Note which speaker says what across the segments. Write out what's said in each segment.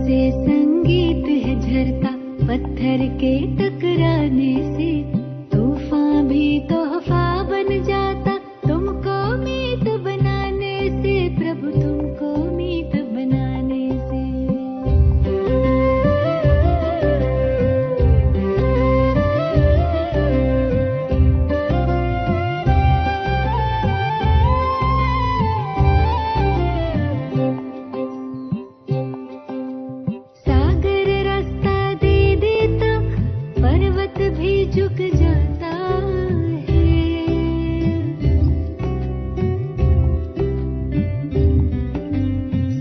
Speaker 1: से संगीत है झरता, पत्थर के टकराने से तूफान भी तोहफा बन जाता। तुमको मीत बनाने से प्रभु, तुमको मीत बनाने से। सागर रास्ता दे देता, पर्वत भी झुक जाता है।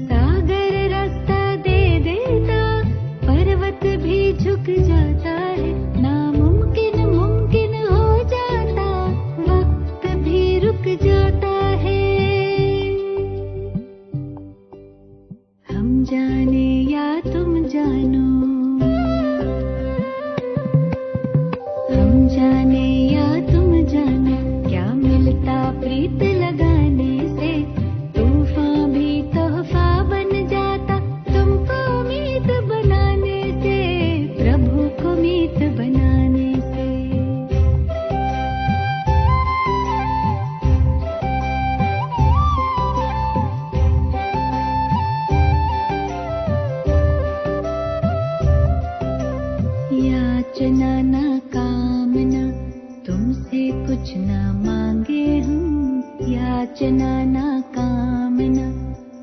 Speaker 1: सागर रास्ता दे देता, पर्वत भी झुक जाता है। नामुमकिन मुमकिन हो जाता, वक्त भी रुक जाता है। हम जाने या तुम जानो, हम जाने या तुम जानो, क्या मिलता प्रीत लगाने से। तूफान भी तोहफा बन जाता, तुमको मीत बनाने से, प्रभु को मीत बनाने से। याचना ना कामना, तुमसे कुछ ना मांगे हम। याचना ना कामना,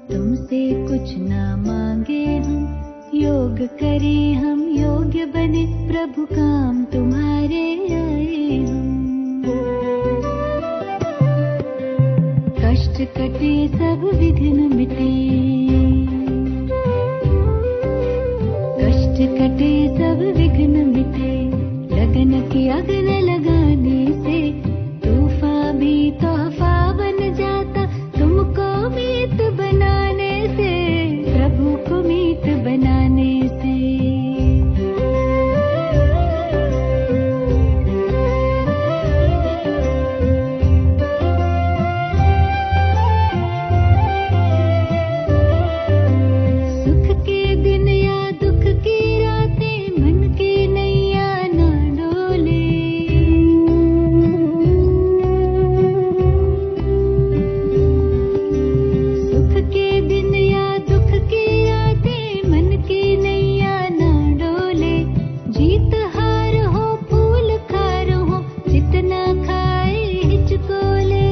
Speaker 1: तुमसे कुछ ना मांगे हम। योग करें हम, योग्य बने, प्रभु काम तुम्हारे आए हम। कष्ट कटे सब विघ्न मिटे, कष्ट कटे सब विघ्न मिटे। लगन की अग्न लगाने से तूफान भी तोहफा बन जाता। तुमको मीत बनाने से, प्रभु को मीत बनाने से। सुख के दिन या दुख की रातें, मन की नैया ना डोले। सुख के दिन या दुख की रातें, मन की नैया ना डोले। जीत हार हो, फूल खार हो, जितना खाए हिचकोले।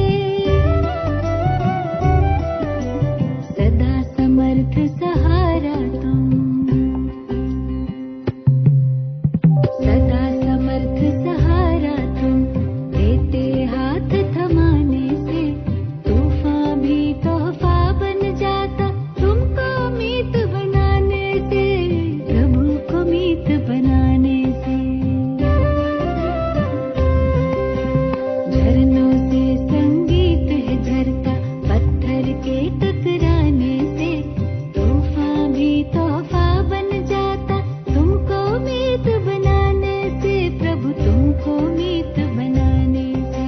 Speaker 1: सदा समर्थ सहारा तुम, सदा समर्थ सहारा तुम। देते हाथ थमाने से तूफान भी तोहफा बन जाता। तुमको मीत बनाने से, प्रभु को मीत बनाने से। झरनों से संगीत है झरता, पत्थर के टकराने से तूफान भी तोहफा बन जाता। तुमको मीत बनाने से, प्रभु तुमको मीत बनाने से।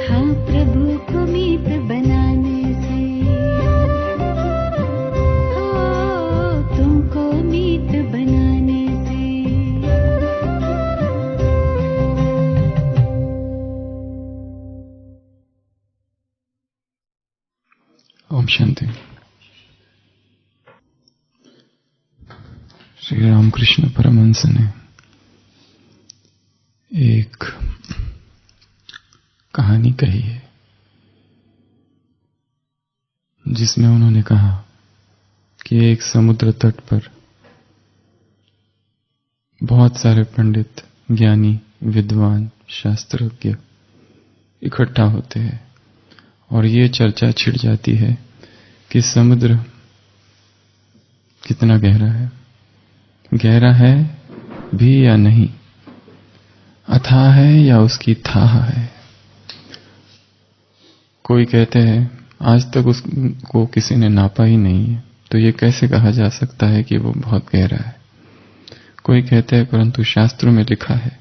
Speaker 1: हाँ, प्रभु को मीत बनाने से। हो, तुमको मीत बनाने से।
Speaker 2: ओम शांति। श्री रामकृष्ण परमहंस ने एक कहानी कही है, जिसमें उन्होंने कहा कि एक समुद्र तट पर बहुत सारे पंडित, ज्ञानी, विद्वान, शास्त्रज्ञ इकट्ठा होते हैं और ये चर्चा छिड़ जाती है कि समुद्र कितना गहरा है, गहरा है भी या नहीं, अथाह है या उसकी थाह है। कोई कहते हैं आज तक उसको किसी ने नापा ही नहीं है, तो ये कैसे कहा जा सकता है कि वो बहुत गहरा है। कोई कहते हैं परंतु शास्त्रों में लिखा है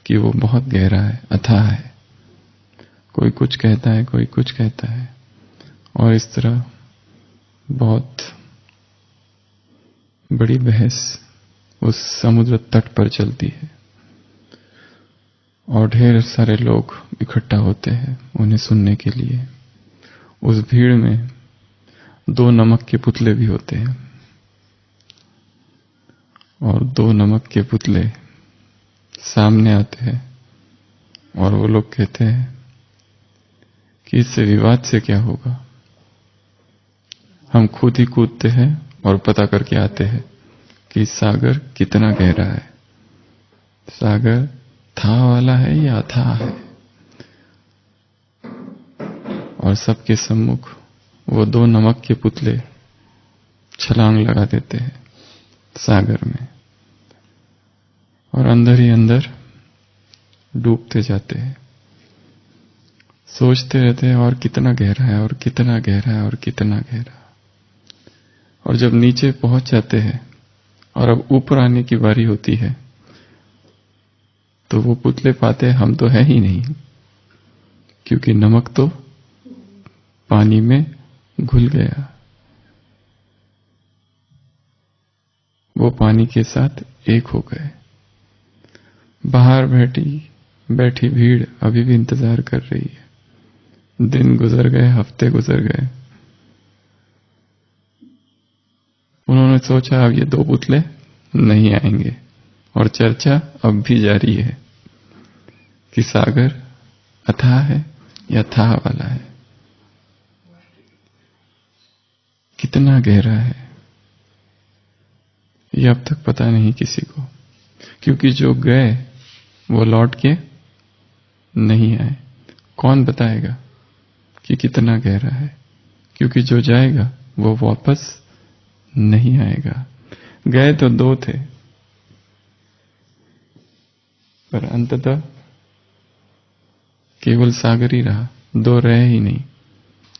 Speaker 2: कि वो बहुत गहरा है, अथाह है। कोई कुछ कहता है, कोई कुछ कहता है, और इस तरह बहुत बड़ी बहस उस समुद्र तट पर चलती है और ढेर सारे लोग इकट्ठा होते हैं उन्हें सुनने के लिए। उस भीड़ में 2 नमक के पुतले भी होते हैं और 2 नमक के पुतले सामने आते हैं और वो लोग कहते हैं कि इससे विवाद से क्या होगा, हम खुद ही कूदते हैं और पता करके आते हैं कि सागर कितना गहरा है, सागर था वाला है या अथाह है। और सबके सम्मुख वो 2 नमक के पुतले छलांग लगा देते हैं सागर में और अंदर ही अंदर डूबते जाते हैं। सोचते रहते हैं और कितना गहरा है और कितना गहरा है और कितना गहरा। और जब नीचे पहुंच जाते हैं और अब ऊपर आने की बारी होती है तो वो पुतले पाते हम तो है ही नहीं, क्योंकि नमक तो पानी में घुल गया, वो पानी के साथ एक हो गए। बाहर बैठी भीड़ अभी भी इंतजार कर रही है। दिन गुजर गए, हफ्ते गुजर गए। उन्होंने सोचा अब ये 2 पुतले नहीं आएंगे और चर्चा अब भी जारी है कि सागर अथाह है या थाह वाला है, कितना गहरा है ये अब तक पता नहीं किसी को, क्योंकि जो गए वो लौट के नहीं आए। कौन बताएगा कि कितना गहरा है, क्योंकि जो जाएगा वो वापस नहीं आएगा। गए तो 2 थे पर अंततः केवल सागर ही रहा, 2 रहे ही नहीं,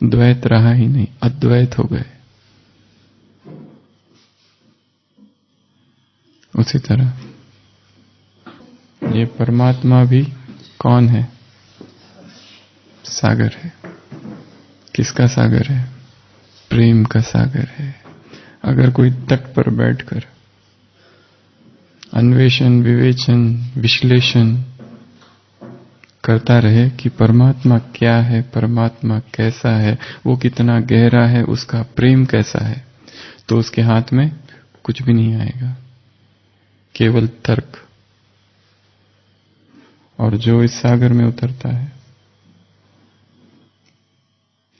Speaker 2: द्वैत रहा ही नहीं, अद्वैत हो गए। उसी तरह ये परमात्मा भी कौन है? सागर है। किसका सागर है? प्रेम का सागर है। अगर कोई तट पर बैठकर अन्वेषण, विवेचन, विश्लेषण करता रहे कि परमात्मा क्या है, परमात्मा कैसा है, वो कितना गहरा है, उसका प्रेम कैसा है, तो उसके हाथ में कुछ भी नहीं आएगा, केवल तर्क। और जो इस सागर में उतरता है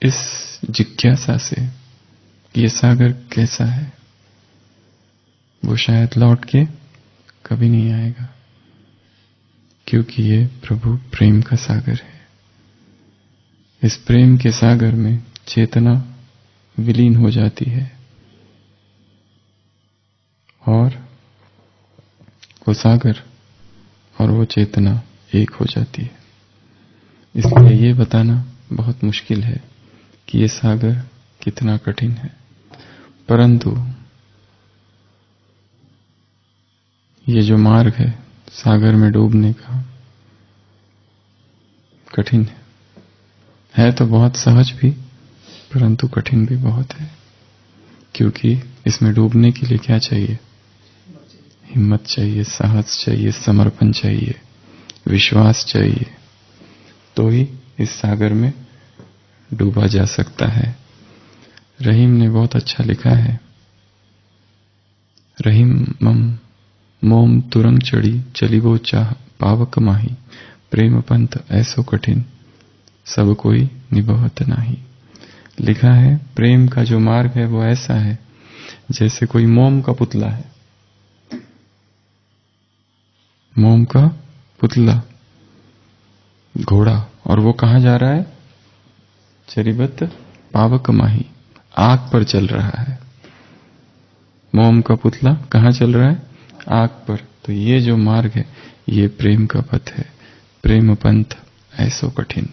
Speaker 2: इस जिज्ञासा से ये सागर कैसा है, वो शायद लौट के कभी नहीं आएगा, क्योंकि ये प्रभु प्रेम का सागर है। इस प्रेम के सागर में चेतना विलीन हो जाती है और वो सागर और वो चेतना एक हो जाती है। इसलिए ये बताना बहुत मुश्किल है कि ये सागर कितना कठिन है, परंतु ये जो मार्ग है सागर में डूबने का कठिन है तो बहुत सहज भी, परंतु कठिन भी बहुत है, क्योंकि इसमें डूबने के लिए क्या चाहिए? हिम्मत चाहिए, साहस चाहिए, समर्पण चाहिए, विश्वास चाहिए, तो ही इस सागर में डूबा जा सकता है। रहीम ने बहुत अच्छा लिखा है, रहीम मम मोम तुरंग चढ़ी चली वो चाह पावक माही, प्रेम पंथ ऐसो कठिन सब कोई निभवत नाही। लिखा है प्रेम का जो मार्ग है वो ऐसा है जैसे कोई मोम का पुतला है, मोम का पुतला घोड़ा, और वो कहां जा रहा है? चरिबत पावक माही, आग पर चल रहा है। मोम का पुतला कहां चल रहा है? आग पर। तो ये जो मार्ग है ये प्रेम का पथ है। प्रेम पंथ ऐसो कठिन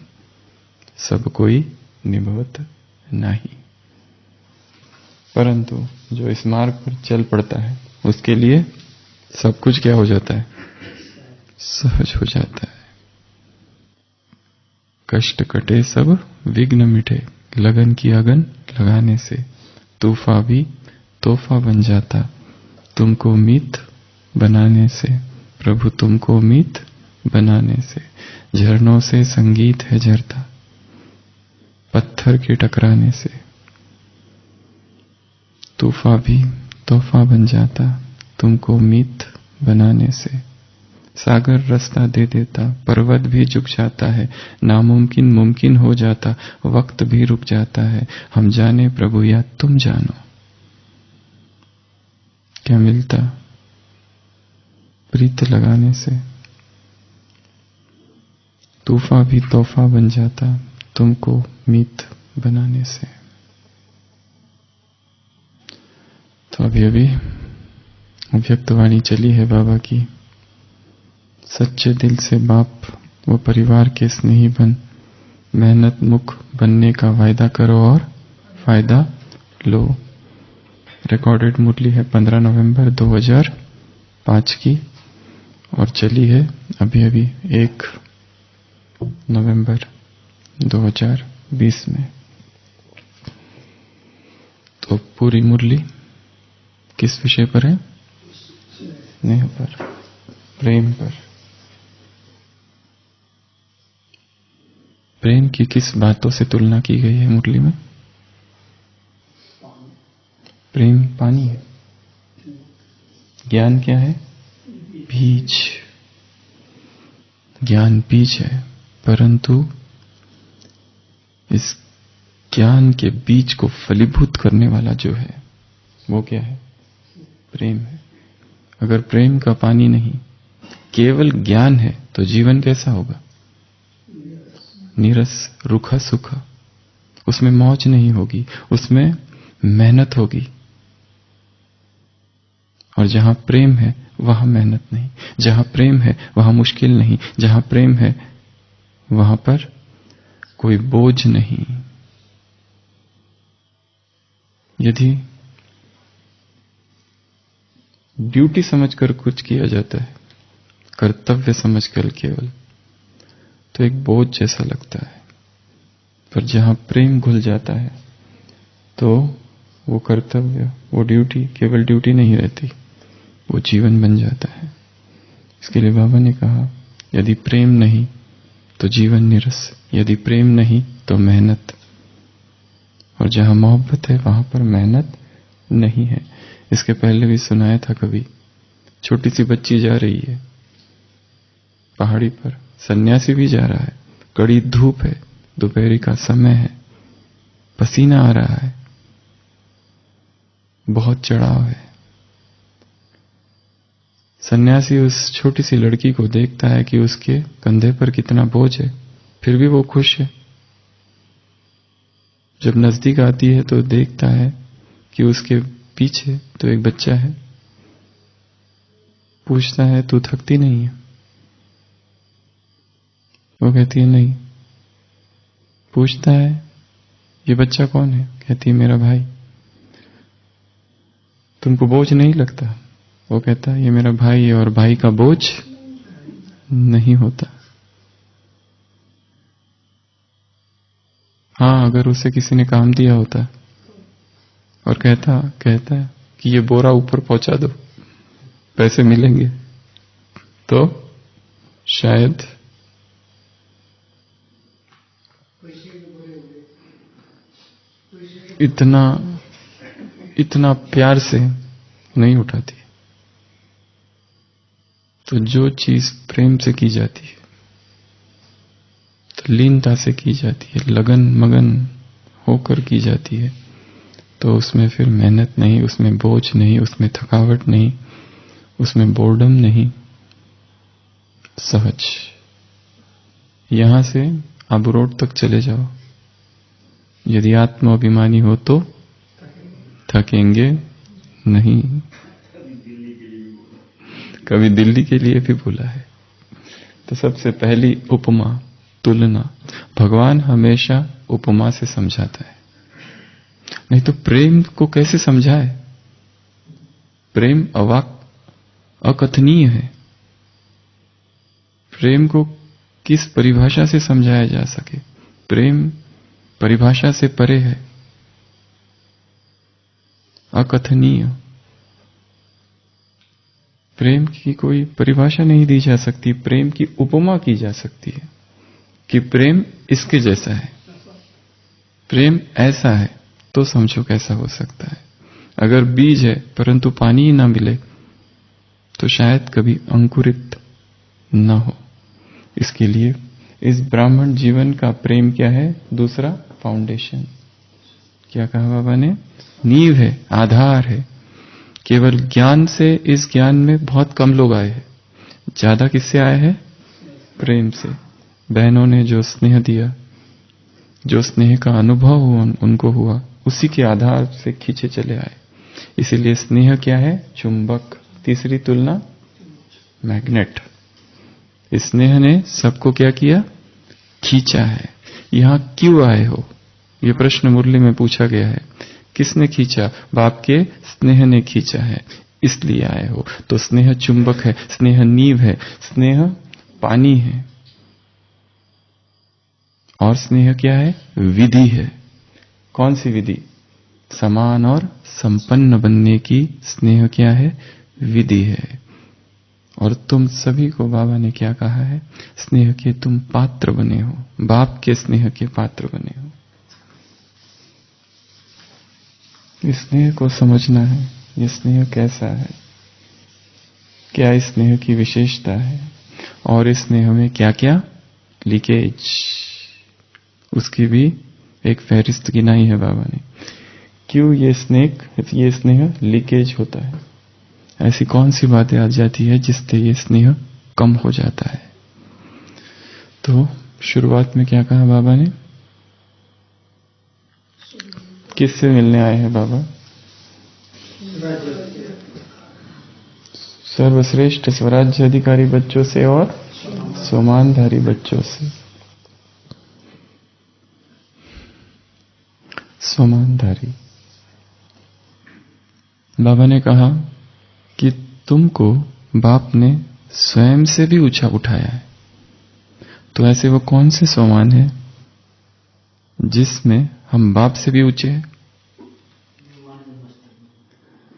Speaker 2: सब कोई निभवत नहीं। परंतु जो इस मार्ग पर चल पड़ता है उसके लिए सब कुछ क्या हो जाता है? सहज हो जाता है। कष्ट कटे सब विघ्न मिटे, लगन की अगन लगाने से तूफा भी तोहफा बन जाता तुमको मीत बनाने से। प्रभु तुमको मीत बनाने से। झरनों से संगीत है झरता पत्थर के टकराने से। तूफा भी तोहफा बन जाता तुमको मीत बनाने से। सागर रास्ता दे देता पर्वत भी झुक जाता है। नामुमकिन मुमकिन हो जाता वक्त भी रुक जाता है। हम जाने प्रभु या तुम जानो क्या मिलता प्रीत लगाने से। तूफा भी तोहफा बन जाता तुमको मीत बनाने से। तो अभी अव्यक्तवाणी चली है बाबा की। सच्चे दिल से बाप वो परिवार के स्नेही बन मेहनत मुख बनने का वायदा करो और फायदा लो। रिकॉर्डेड मुरली है 15 नवंबर 2005 की और चली है अभी 1 नवंबर 2020 में। तो पूरी मुरली किस विषय पर है? स्नेह पर, प्रेम पर। प्रेम की किस बातों से तुलना की गई है मुरली में? प्रेम पानी है, ज्ञान क्या है? बीज। ज्ञान बीज है, परंतु इस ज्ञान के बीज को फलीभूत करने वाला जो है वो क्या है? प्रेम है। अगर प्रेम का पानी नहीं, केवल ज्ञान है, तो जीवन कैसा होगा? नीरस, रूखा सूखा। उसमें मौज नहीं होगी, उसमें मेहनत होगी। और जहां प्रेम है वहां मेहनत नहीं, जहां प्रेम है वहां मुश्किल नहीं, जहां प्रेम है वहां पर कोई बोझ नहीं। यदि ड्यूटी समझकर कुछ किया जाता है, कर्तव्य समझकर केवल, तो एक बोझ जैसा लगता है। पर जहां प्रेम घुल जाता है तो वो कर्तव्य, वो ड्यूटी केवल ड्यूटी नहीं रहती, वो जीवन बन जाता है। इसके लिए बाबा ने कहा, यदि प्रेम नहीं तो जीवन निरस, यदि प्रेम नहीं तो मेहनत। और जहां मोहब्बत है वहां पर मेहनत नहीं है। इसके पहले भी सुनाया था कभी। छोटी सी बच्ची जा रही है पहाड़ी पर, सन्यासी भी जा रहा है, कड़ी धूप है, दोपहर का समय है, पसीना आ रहा है, बहुत चढ़ाव है। सन्यासी उस छोटी सी लड़की को देखता है कि उसके कंधे पर कितना बोझ है, फिर भी वो खुश है। जब नजदीक आती है तो देखता है कि उसके पीछे तो एक बच्चा है। पूछता है, तू थकती नहीं है? वो कहती है नहीं। पूछता है, ये बच्चा कौन है? कहती है मेरा भाई। तुमको बोझ नहीं लगता? वो कहता है ये मेरा भाई है और भाई का बोझ नहीं होता। हाँ, अगर उसे किसी ने काम दिया होता और कहता है कि ये बोरा ऊपर पहुंचा दो, पैसे मिलेंगे, तो शायद इतना प्यार से नहीं उठाती। तो जो चीज प्रेम से की जाती है, तो लीनता से की जाती है, लगन मगन होकर की जाती है, तो उसमें फिर मेहनत नहीं, उसमें बोझ नहीं, उसमें थकावट नहीं, उसमें बोर्डम नहीं, सहज। यहां से आबू रोड तक चले जाओ, यदि आत्माभिमानी हो तो थकेंगे नहीं। कभी दिल्ली के लिए भी बोला है। तो सबसे पहली उपमा, तुलना। भगवान हमेशा उपमा से समझाता है, नहीं तो प्रेम को कैसे समझाए? प्रेम अकथनीय है। प्रेम को किस परिभाषा से समझाया जा सके? प्रेम परिभाषा से परे है। अकथनीय। प्रेम की कोई परिभाषा नहीं दी जा सकती, प्रेम की उपमा की जा सकती है कि प्रेम इसके जैसा है, प्रेम ऐसा है, तो समझो कैसा हो सकता है। अगर बीज है परंतु पानी ही ना मिले तो शायद कभी अंकुरित न हो। इसके लिए इस ब्राह्मण जीवन का प्रेम क्या है? दूसरा फाउंडेशन। क्या कहा बाबा ने? नींव है, आधार है। केवल ज्ञान से, इस ज्ञान में बहुत कम लोग आए हैं, ज्यादा किससे आए हैं? प्रेम से। बहनों ने जो स्नेह दिया, जो स्नेह का अनुभव उनको हुआ, उसी के आधार से खींचे चले आए। इसीलिए स्नेह क्या है? चुंबक। तीसरी तुलना मैग्नेट। स्नेह ने सबको क्या किया? खींचा है। यहां क्यों आए हो? यह प्रश्न मुरली में पूछा गया है। किसने खींचा? बाप के स्नेह ने खींचा है, इसलिए आए हो। तो स्नेह चुंबक है, स्नेह नींव है, स्नेह पानी है। और स्नेह क्या है? विधि है। कौन सी विधि? समान और संपन्न बनने की स्नेह क्या है? विधि है। और तुम सभी को बाबा ने क्या कहा है? स्नेह के तुम पात्र बने हो, बाप के स्नेह के पात्र बने हो। इस स्नेह को समझना है। ये स्नेह कैसा है? क्या इस स्नेह की विशेषता है? और इस स्नेह में क्या क्या लीकेज, उसकी भी एक फहरिस्त गिनाई है बाबा ने। क्यों ये स्नेह लीकेज होता है? ऐसी कौन सी बातें आ जाती है जिससे ये स्नेह कम हो जाता है? तो शुरुआत में क्या कहा बाबा ने? किससे मिलने आए हैं बाबा? सर्वश्रेष्ठ स्वराज्य अधिकारी बच्चों से और सोमानधारी बच्चों से। सोमानधारी। बाबा ने कहा कि तुमको बाप ने स्वयं से भी ऊंचा उठाया है। तो ऐसे वो कौन से सोमान है जिसमें हम बाप से भी ऊंचे हैं?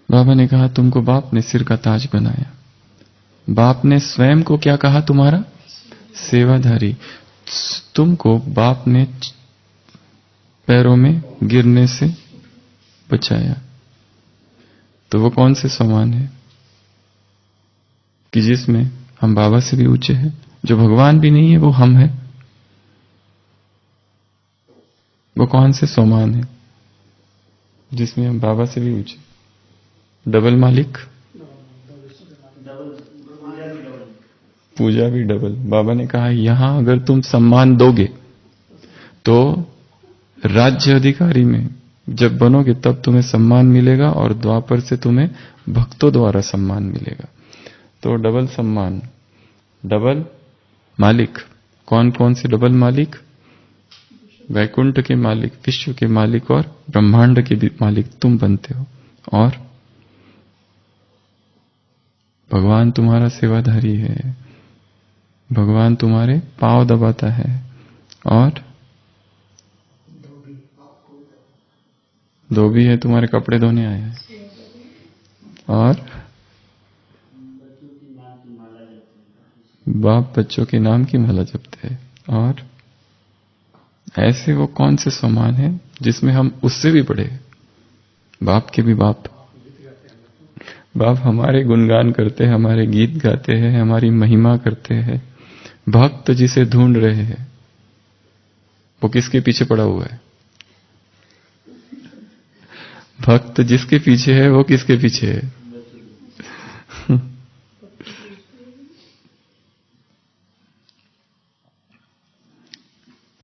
Speaker 2: बाबा ने कहा तुमको बाप ने सिर का ताज बनाया। बाप ने स्वयं को क्या कहा? तुम्हारा सेवाधारी। तुमको बाप ने पैरों में गिरने से बचाया। तो वो कौन से समान है कि जिसमें हम बाबा से भी ऊंचे हैं? जो भगवान भी नहीं है वो हम है। वो कौन से समान है जिसमें हम बाबा से भी ऊंचे? डबल मालिक, पूजा भी डबल। बाबा ने कहा यहां अगर तुम सम्मान दोगे तो राज्य अधिकारी में जब बनोगे तब तुम्हें सम्मान मिलेगा, और द्वापर से तुम्हें भक्तों द्वारा सम्मान मिलेगा। तो डबल सम्मान, डबल मालिक। कौन कौन से डबल मालिक? वैकुंठ के मालिक, विश्व के मालिक और ब्रह्मांड के भी मालिक तुम बनते हो। और भगवान तुम्हारा सेवाधारी है, भगवान तुम्हारे पांव दबाता है। और धोबी है, तुम्हारे कपड़े धोने आए हैं। और बाप बच्चों के नाम की माला जपते हैं। और ऐसे वो कौन से समान है जिसमें हम उससे भी बड़े, बाप के भी बाप। बाप हमारे गुणगान करते हैं, हमारे गीत गाते हैं, हमारी महिमा करते हैं। भक्त जिसे ढूंढ रहे हैं वो किसके पीछे पड़ा हुआ है? भक्त जिसके पीछे है वो किसके पीछे है?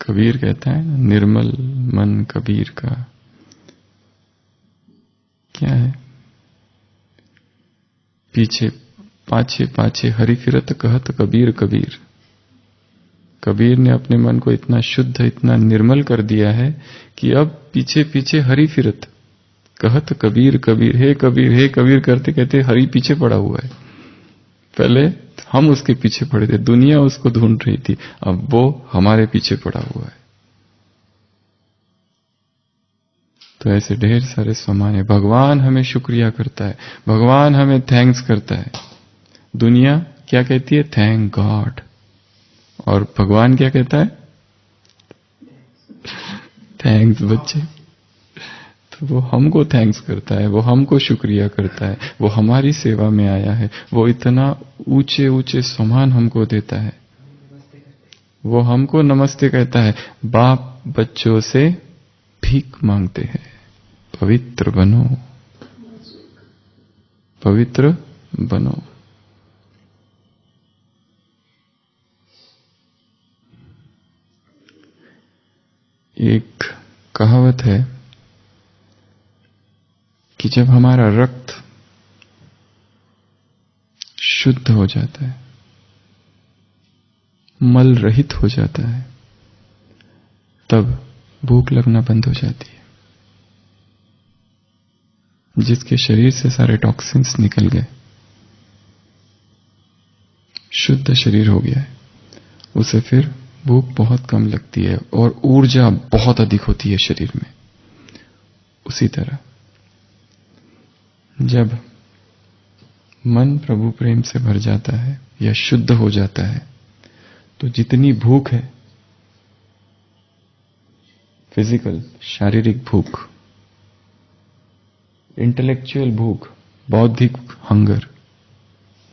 Speaker 2: कबीर कहता है ना, निर्मल मन कबीर का। क्या है? पीछे पाछे पाछे हरि फिरत कहत कबीर कबीर। कबीर ने अपने मन को इतना शुद्ध, इतना निर्मल कर दिया है कि अब पीछे पीछे हरि फिरत कहत कबीर कबीर। हे कबीर, हे कबीर करते कहते हरि पीछे पड़ा हुआ है। पहले हम उसके पीछे पड़े थे, दुनिया उसको ढूंढ रही थी, अब वो हमारे पीछे पड़ा हुआ है। तो ऐसे ढेर सारे स्वमान है। भगवान हमें शुक्रिया करता है, भगवान हमें थैंक्स करता है। दुनिया क्या कहती है? Thank God. और भगवान क्या कहता है? थैंक्स बच्चे। तो वो हमको थैंक्स करता है, वो हमको शुक्रिया करता है, वो हमारी सेवा में आया है, वो इतना ऊंचे ऊंचे सम्मान हमको देता है, वो हमको नमस्ते कहता है। बाप बच्चों से भीख मांगते हैं, पवित्र बनो, पवित्र बनो। एक कहावत है कि जब हमारा रक्त शुद्ध हो जाता है, मल रहित हो जाता है, तब भूख लगना बंद हो जाती है। जिसके शरीर से सारे टॉक्सिन्स निकल गए, शुद्ध शरीर हो गया है, उसे फिर भूख बहुत कम लगती है और ऊर्जा बहुत अधिक होती है शरीर में। उसी तरह जब मन प्रभु प्रेम से भर जाता है या शुद्ध हो जाता है, तो जितनी भूख है, फिजिकल शारीरिक भूख, इंटेलेक्चुअल भूख, बौद्धिक हंगर,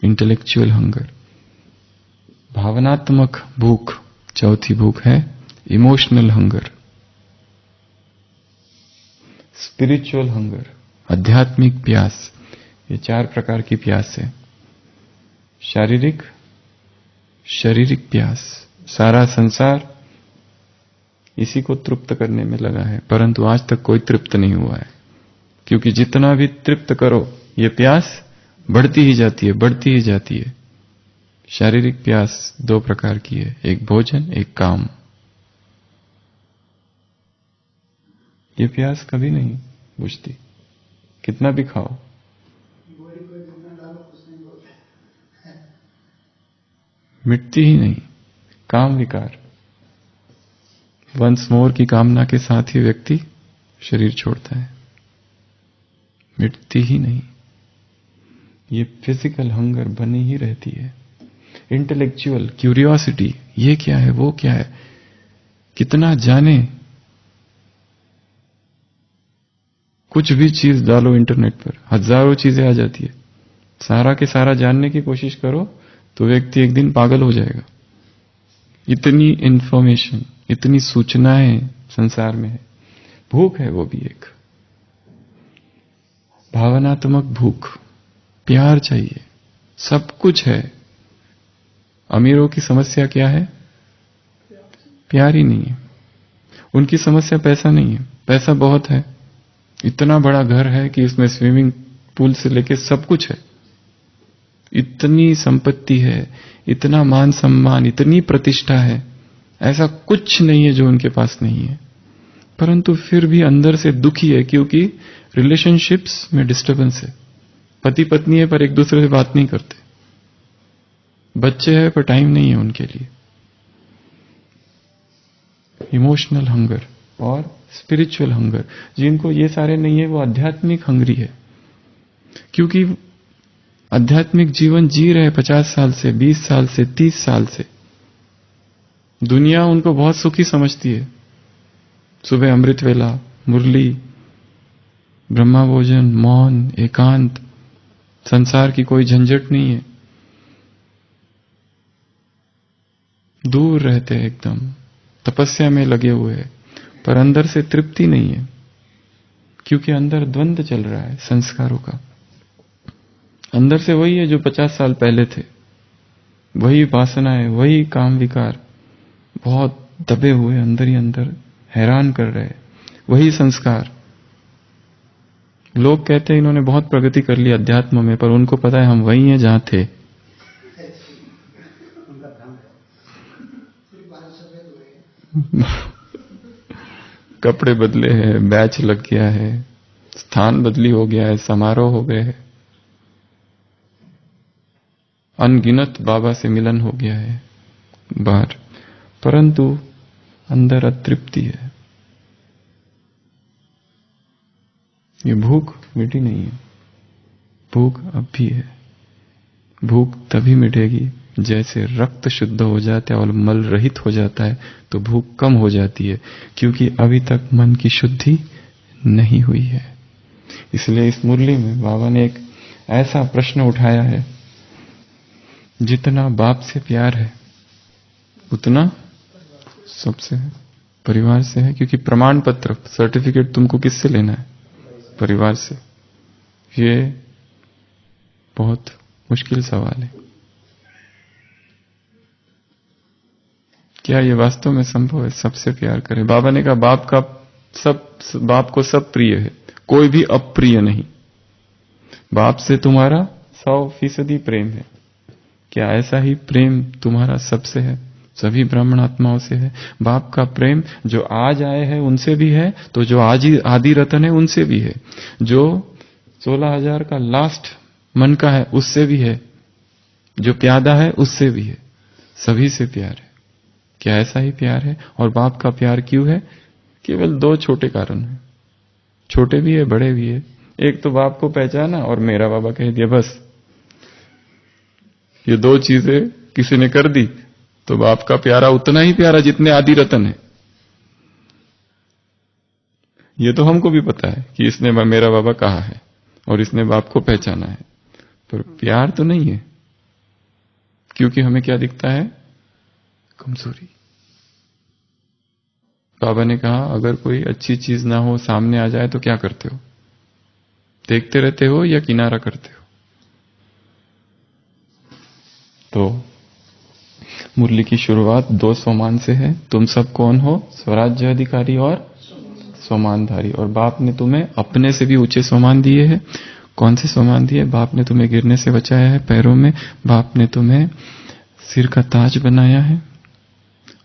Speaker 2: इंटेलेक्चुअल हंगर, भावनात्मक भूख, चौथी भूख है इमोशनल हंगर, स्पिरिचुअल हंगर, आध्यात्मिक प्यास। ये 4 प्रकार की प्यास है। शारीरिक प्यास, सारा संसार इसी को तृप्त करने में लगा है, परंतु आज तक कोई तृप्त नहीं हुआ है, क्योंकि जितना भी तृप्त करो ये प्यास बढ़ती ही जाती है, बढ़ती ही जाती है। शारीरिक प्यास 2 प्रकार की है, एक भोजन, एक काम। ये प्यास कभी नहीं बुझती, कितना भी खाओ। मिटती ही नहीं। काम विकार, वंस मोर की कामना के साथ ही व्यक्ति शरीर छोड़ता है, मिटती ही नहीं। ये फिजिकल हंगर बनी ही रहती है। इंटेलेक्चुअल क्यूरियोसिटी, ये क्या है, वो क्या है, कितना जाने। कुछ भी चीज डालो इंटरनेट पर, हजारों चीजें आ जाती है। सारा के सारा जानने की कोशिश करो तो व्यक्ति एक दिन पागल हो जाएगा। इतनी इंफॉर्मेशन, इतनी सूचनाएं संसार में है। भूख है वो भी एक भावनात्मक भूख, प्यार चाहिए, सब कुछ है। अमीरों की समस्या क्या है? प्यार ही नहीं है। उनकी समस्या पैसा नहीं है, पैसा बहुत है, इतना बड़ा घर है कि उसमें स्विमिंग पूल से लेके सब कुछ है, इतनी संपत्ति है, इतना मान सम्मान, इतनी प्रतिष्ठा है, ऐसा कुछ नहीं है जो उनके पास नहीं है। परंतु फिर भी अंदर से दुखी है, क्योंकि रिलेशनशिप्स में डिस्टर्बेंस है। पति पत्नी है पर एक दूसरे से बात नहीं करते, बच्चे हैं पर टाइम नहीं है उनके लिए। इमोशनल हंगर और स्पिरिचुअल हंगर, जिनको ये सारे नहीं है वो आध्यात्मिक हंगरी है, क्योंकि आध्यात्मिक जीवन जी रहे 50 साल से, 20 साल से, 30 साल से। दुनिया उनको बहुत सुखी समझती है। सुबह अमृत वेला, मुरली, ब्रह्मा भोजन, मौन, एकांत, संसार की कोई झंझट नहीं है, दूर रहते हैं, एकदम तपस्या में लगे हुए हैं, पर अंदर से तृप्ति नहीं है, क्योंकि अंदर द्वंद्व चल रहा है संस्कारों का। अंदर से वही है जो 50 साल पहले थे, वही वासनाएं, वही काम विकार बहुत दबे हुए अंदर ही अंदर हैरान कर रहे, वही संस्कार। लोग कहते हैं इन्होंने बहुत प्रगति कर ली अध्यात्म में, पर उनको पता है हम वही हैं जहां थे। कपड़े बदले हैं, बैच लग गया है, स्थान बदली हो गया है, समारोह हो गए हैं, अनगिनत बाबा से मिलन हो गया है बाहर, परंतु अंदर अतृप्ति है। ये भूख मिटी नहीं है, भूख अब भी है। भूख तभी मिटेगी जैसे रक्त शुद्ध हो जाता है और मल रहित हो जाता है तो भूख कम हो जाती है, क्योंकि अभी तक मन की शुद्धि नहीं हुई है। इसलिए इस मुरली में बाबा ने एक ऐसा प्रश्न उठाया है, जितना बाप से प्यार है उतना सबसे है, परिवार से है। क्योंकि प्रमाण पत्र सर्टिफिकेट तुमको किससे लेना है? परिवार से। ये बहुत मुश्किल सवाल है। क्या ये वास्तव में संभव है सबसे प्यार करें? बाबा ने कहा बाप को सब प्रिय है, कोई भी अप्रिय नहीं। बाप से तुम्हारा 100% प्रेम है। क्या ऐसा ही प्रेम तुम्हारा सबसे है? सभी ब्राह्मण आत्माओं से है। बाप का प्रेम जो आज आए हैं उनसे भी है, तो जो आज ही आदि रतन है उनसे भी है, जो 16,000 का लास्ट मन का है उससे भी है, जो प्यादा है उससे भी है, सभी से प्यार है। क्या ऐसा ही प्यार है? और बाप का प्यार क्यों है? केवल 2 छोटे कारण हैं, छोटे भी है बड़े भी है। एक तो बाप को पहचाना और मेरा बाबा कह दिया, बस ये 2 चीजें किसी ने कर दी तो बाप का प्यारा उतना ही प्यारा जितने आदि रतन है। ये तो हमको भी पता है कि इसने मेरा बाबा कहा है और इसने बाप को पहचाना है, पर प्यार तो नहीं है। क्योंकि हमें क्या दिखता है? कमजोरी। बाबा ने कहा अगर कोई अच्छी चीज ना हो सामने आ जाए तो क्या करते हो? देखते रहते हो या किनारा करते हो? तो मुरली की शुरुआत 2 सोमान से है। तुम सब कौन हो? स्वराज्य अधिकारी और सोमानधारी। और बाप ने तुम्हें अपने से भी ऊंचे सोमान दिए हैं। कौन से सोमान दिए? बाप ने तुम्हें गिरने से बचाया है पैरों में, बाप ने तुम्हें सिर का ताज बनाया है।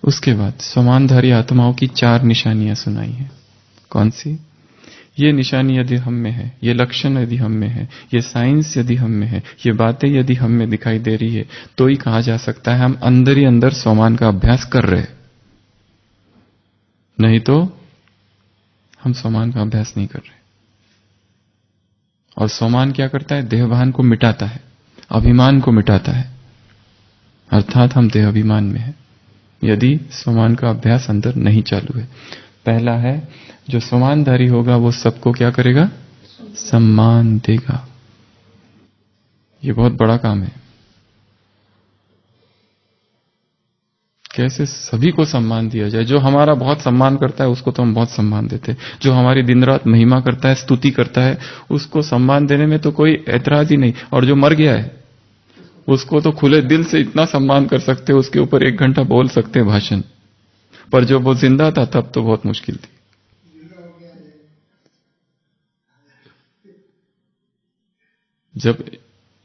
Speaker 2: उसके बाद सोमानधारी आत्माओं की 4 निशानियां सुनाई हैं। कौन सी? ये निशानी यदि हम में है, ये लक्षण यदि हम में है, ये साइंस यदि हम में है, ये बातें यदि हम में दिखाई दे रही है, तो ही कहा जा सकता है हम अंदर ही अंदर सोमान का अभ्यास कर रहे हैं। नहीं तो हम सोमान का अभ्यास नहीं कर रहे। और सोमान क्या करता है? देहभान को मिटाता है, अभिमान को मिटाता है, अर्थात हम देह अभिमान में है यदि सोमान का अभ्यास अंदर नहीं चालू है। पहला है, जो सोमानधारी होगा वो सबको क्या करेगा? सम्मान देगा। ये बहुत बड़ा काम है। कैसे सभी को सम्मान दिया जाए? जो हमारा बहुत सम्मान करता है उसको तो हम बहुत सम्मान देते हैं, जो हमारी दिन रात महिमा करता है, स्तुति करता है, उसको सम्मान देने में तो कोई ऐतराज ही नहीं। और जो मर गया है उसको तो खुले दिल से इतना सम्मान कर सकते, उसके ऊपर 1 घंटा बोल सकते भाषण, पर जब वो जिंदा था तब तो बहुत मुश्किल थी। जब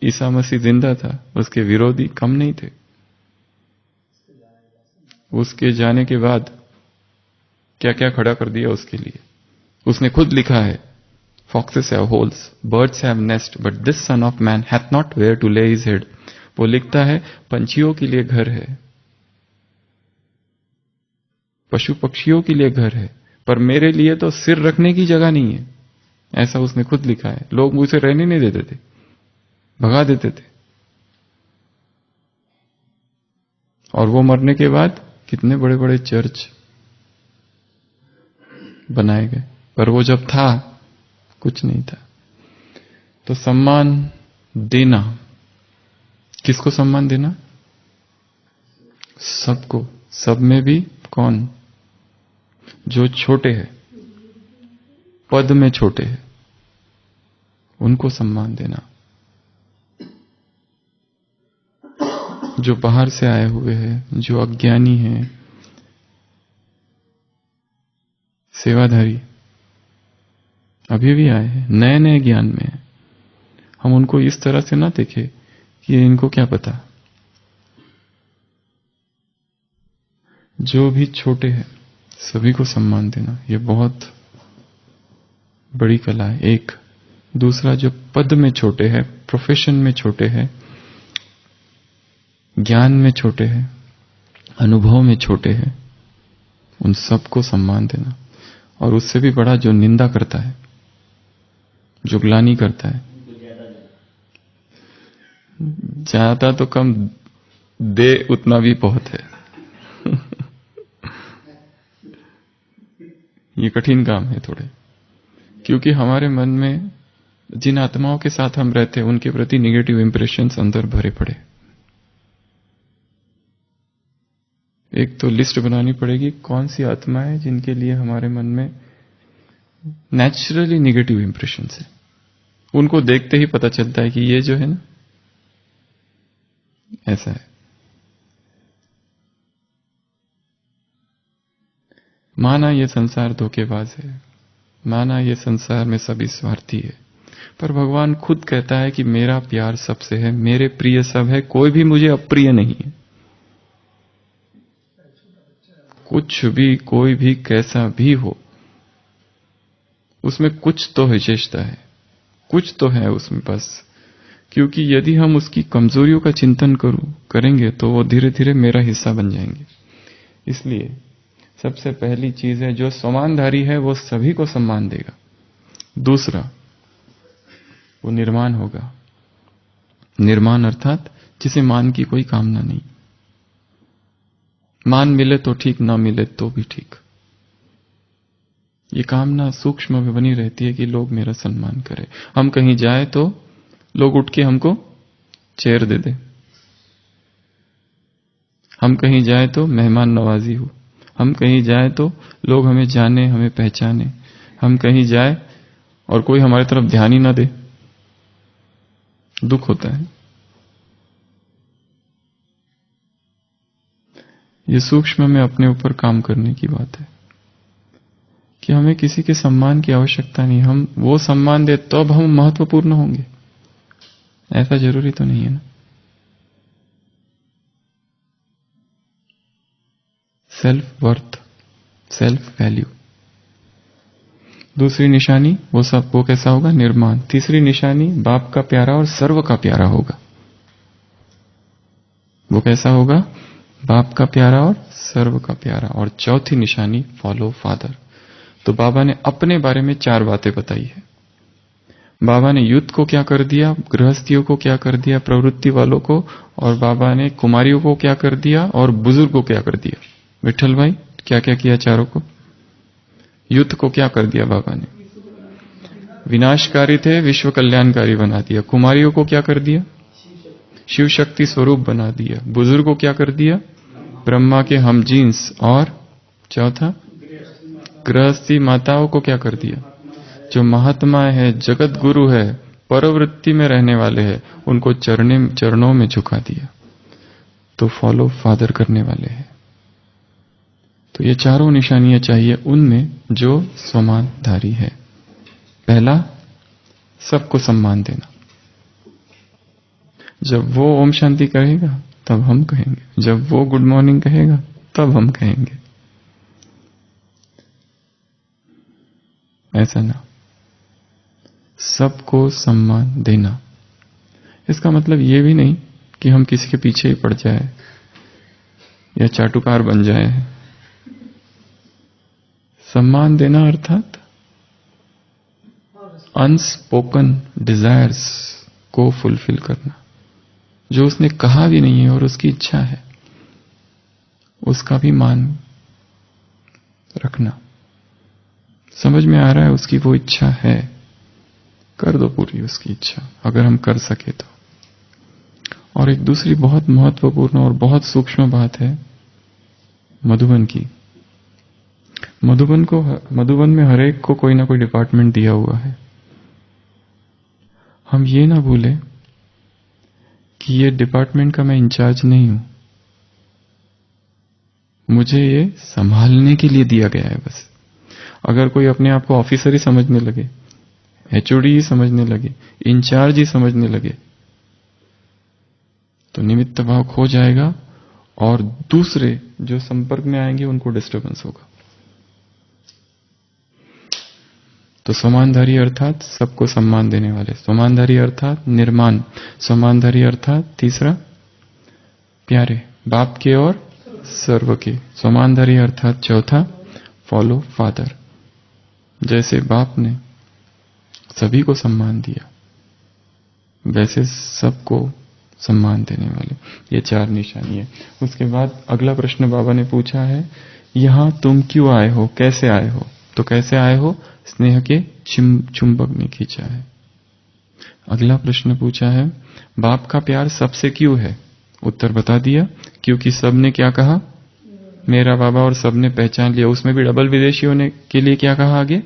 Speaker 2: ईसा मसीह जिंदा था उसके विरोधी कम नहीं थे। उसके जाने के बाद क्या क्या खड़ा कर दिया उसके लिए। उसने खुद लिखा है, Foxes have holes, birds have nest, but this son of man hath not where to lay his head. वो लिखता है पंछियों के लिए घर है, पशु पक्षियों के लिए घर है, पर मेरे लिए तो सिर रखने की जगह नहीं है। ऐसा उसने खुद लिखा है। लोग मुझे रहने नहीं देते थे, भगा देते थे। और वो मरने के बाद कितने बड़े बड़े चर्च बनाए गए, पर वो जब था कुछ नहीं था। तो सम्मान देना, किसको सम्मान देना? सबको। सब में भी कौन? जो छोटे हैं, पद में छोटे हैं, उनको सम्मान देना। जो बाहर से आए हुए हैं, जो अज्ञानी हैं, सेवाधारी अभी भी आए हैं, नए नए ज्ञान में हैं, हम उनको इस तरह से ना देखें कि इनको क्या पता। जो भी छोटे हैं सभी को सम्मान देना, ये बहुत बड़ी कला है। एक दूसरा, जो पद में छोटे हैं, प्रोफेशन में छोटे हैं, ज्ञान में छोटे हैं, अनुभव में छोटे हैं, उन सबको सम्मान देना। और उससे भी बड़ा, जो निंदा करता है, जो ग्लानि करता है, ज्यादा तो कम दे उतना भी बहुत है। ये कठिन काम है थोड़े, क्योंकि हमारे मन में जिन आत्माओं के साथ हम रहते हैं उनके प्रति निगेटिव इंप्रेशंस अंदर भरे पड़े। एक तो लिस्ट बनानी पड़ेगी कौन सी आत्मा है जिनके लिए हमारे मन में नेचुरली निगेटिव इंप्रेशंस है। उनको देखते ही पता चलता है कि ये जो है ना ऐसा है। माना ये संसार धोखेबाज है, माना ये संसार में सभी स्वार्थी है, पर भगवान खुद कहता है कि मेरा प्यार सबसे है, मेरे प्रिय सब है, कोई भी मुझे अप्रिय नहीं है। कुछ भी, कोई भी, कैसा भी हो, उसमें कुछ तो विशेषता है, कुछ तो है उसमें बस। क्योंकि यदि हम उसकी कमजोरियों का चिंतन करेंगे तो वो धीरे धीरे मेरा हिस्सा बन जाएंगे। इसलिए सबसे पहली चीज है, जो सम्मानधारी है वो सभी को सम्मान देगा। दूसरा, वो निर्माण होगा। निर्माण अर्थात जिसे मान की कोई कामना नहीं। मान मिले तो ठीक, ना मिले तो भी ठीक। ये कामना सूक्ष्म में बनी रहती है कि लोग मेरा सम्मान करें। हम कहीं जाए तो लोग उठ के हमको चेयर दे दे। हम कहीं जाए तो मेहमान नवाजी हो। हम कहीं जाए तो लोग हमें जाने, हमें पहचाने। हम कहीं जाए और कोई हमारी तरफ ध्यान ही ना दे, दुख होता है। ये सूक्ष्म में अपने ऊपर काम करने की बात है कि हमें किसी के सम्मान की आवश्यकता नहीं। हम वो सम्मान दे तो अब हम महत्वपूर्ण होंगे, ऐसा जरूरी तो नहीं है ना। Self worth, self value. दूसरी निशानी वो कैसा होगा? निर्माण। तीसरी निशानी बाप का प्यारा और सर्व का प्यारा होगा। वो कैसा होगा? बाप का प्यारा और सर्व का प्यारा। और चौथी निशानी फॉलो फादर। तो बाबा ने अपने बारे में 4 बातें बताई है। बाबा ने युद्ध को क्या कर दिया, गृहस्थियों को क्या कर दिया, प्रवृत्ति वालों को, और बाबा ने कुमारियों को क्या कर दिया और बुजुर्ग को क्या कर दिया। विठल भाई क्या क्या किया चारों को? युद्ध को क्या कर दिया बाबा ने? विनाशकारी थे, विश्व कल्याणकारी बना दिया। कुमारियों को क्या कर दिया? शिव शक्ति स्वरूप बना दिया। बुजुर्ग को क्या कर दिया? ब्रह्मा के हम जीन्स। और चौथा, गृहस्थी माताओं को क्या कर दिया? जो महात्मा है, जगत गुरु है, परवृत्ति में रहने वाले हैं, उनको चरणों में झुका दिया। तो फॉलो फादर करने वाले हैं। तो ये चारों निशानियां चाहिए उनमें जो सम्मानधारी है। पहला, सबको सम्मान देना। जब वो ओम शांति कहेगा तब हम कहेंगे, जब वो गुड मॉर्निंग कहेगा तब हम कहेंगे। ऐसा ना, सबको सम्मान देना। इसका मतलब ये भी नहीं कि हम किसी के पीछे ही पड़ जाए या चाटुकार बन जाए। सम्मान देना अर्थात अनस्पोकन डिजायर्स को फुलफिल करना। जो उसने कहा भी नहीं है और उसकी इच्छा है, उसका भी मान रखना। समझ में आ रहा है उसकी वो इच्छा है, कर दो पूरी उसकी इच्छा, अगर हम कर सके तो। और एक दूसरी बहुत महत्वपूर्ण और बहुत सूक्ष्म बात है मधुबन की। मधुबन में हर एक को कोई ना कोई डिपार्टमेंट दिया हुआ है। हम ये ना भूले कि ये डिपार्टमेंट का मैं इंचार्ज नहीं हूं, मुझे ये संभालने के लिए दिया गया है बस। अगर कोई अपने आप को ऑफिसर ही समझने लगे, एचओडी ही समझने लगे, इंचार्ज ही समझने लगे, तो निमित्त भाव खो जाएगा और दूसरे जो संपर्क में आएंगे उनको डिस्टर्बेंस होगा। तो सम्मानधारी अर्थात सबको सम्मान देने वाले, सम्मानधारी अर्थात निर्माण, सम्मानधारी अर्थात तीसरा प्यारे, बाप के और सर्व के। सम्मानधारी अर्थात चौथा फॉलो फादर। जैसे बाप ने सभी को सम्मान दिया, वैसे सबको सम्मान देने वाले। ये 4 निशानी है। उसके बाद अगला प्रश्न बाबा ने पूछा है, यहां तुम क्यों आए हो, कैसे आए हो? तो कैसे आए हो? स्नेह के चुंबक ने खींचा है। अगला प्रश्न पूछा है, बाप का प्यार सबसे क्यों है? उत्तर बता दिया, क्योंकि सबने क्या कहा? मेरा बाबा, और सबने पहचान लिया। उसमें भी डबल विदेशी होने के लिए क्या कहा आगे?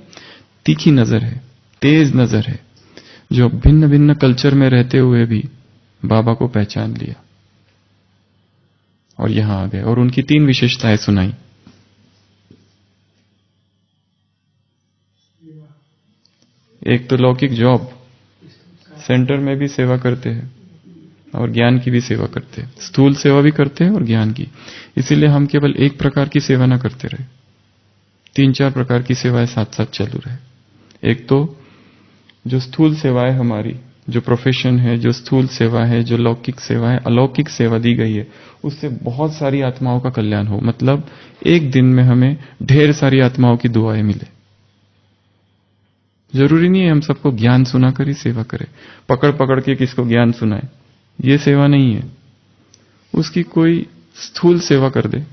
Speaker 2: तीखी नजर है, तेज नजर है, जो भिन्न भिन्न कल्चर में रहते हुए भी बाबा को पहचान लिया और यहां आ गए और उनकी 3 विशेषताएं सुनाई। एक तो लौकिक जॉब, सेंटर में भी सेवा करते हैं और ज्ञान की भी सेवा करते हैं, स्थूल सेवा भी करते हैं और ज्ञान की। इसीलिए हम केवल एक प्रकार की सेवा ना करते रहे, 3-4 प्रकार की सेवाएं साथ साथ चालू रहे। एक तो जो स्थूल सेवाएं हमारी, जो प्रोफेशन है, जो स्थूल सेवा है, जो लौकिक सेवा है, अलौकिक सेवा दी गई है, उससे बहुत सारी आत्माओं का कल्याण हो। मतलब एक दिन में हमें ढेर सारी आत्माओं की दुआएं मिले। जरूरी नहीं है हम सबको ज्ञान सुनाकर ही सेवा करें, पकड़ पकड़ के किसको ज्ञान सुनाए, ये सेवा नहीं है। उसकी कोई स्थूल सेवा कर दे,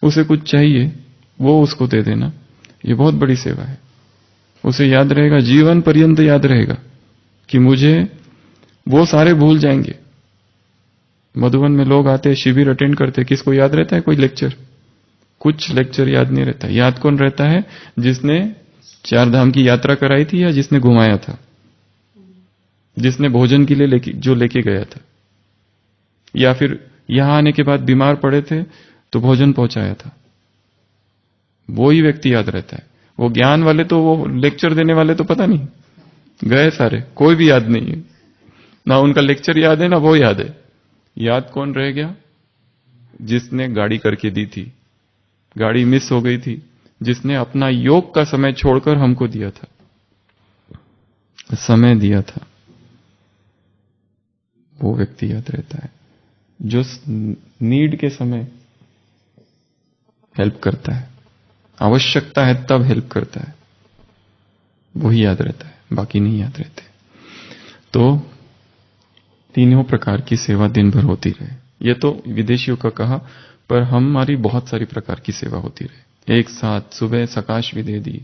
Speaker 2: उसे कुछ चाहिए वो उसको दे देना, ये बहुत बड़ी सेवा है। उसे याद रहेगा, जीवन पर्यंत याद रहेगा कि मुझे, वो सारे भूल जाएंगे। मधुबन में लोग आते, शिविर अटेंड करते, किसको याद रहता है कोई लेक्चर? कुछ लेक्चर याद नहीं रहता। याद कौन रहता है? जिसने 4 धाम की यात्रा कराई थी या जिसने घुमाया था, जिसने भोजन के लिए जो लेके गया था, या फिर यहां आने के बाद बीमार पड़े थे तो भोजन पहुंचाया था, वो ही व्यक्ति याद रहता है। वो ज्ञान वाले तो, वो लेक्चर देने वाले तो पता नहीं, गए सारे, कोई भी याद नहीं है। ना उनका लेक्चर याद है ना वो याद है। याद कौन रह गया? जिसने गाड़ी करके दी थी, गाड़ी मिस हो गई थी, जिसने अपना योग का समय छोड़कर हमको दिया था, समय दिया था, वो व्यक्ति याद रहता है। जो नीड के समय हेल्प करता है, आवश्यकता है तब हेल्प करता है, वही याद रहता है, बाकी नहीं याद रहते। तो तीनों प्रकार की सेवा दिन भर होती रहे। ये तो विदेशियों का कहा, पर हमारी बहुत सारी प्रकार की सेवा होती रहे एक साथ। सुबह सकाश भी दे दी।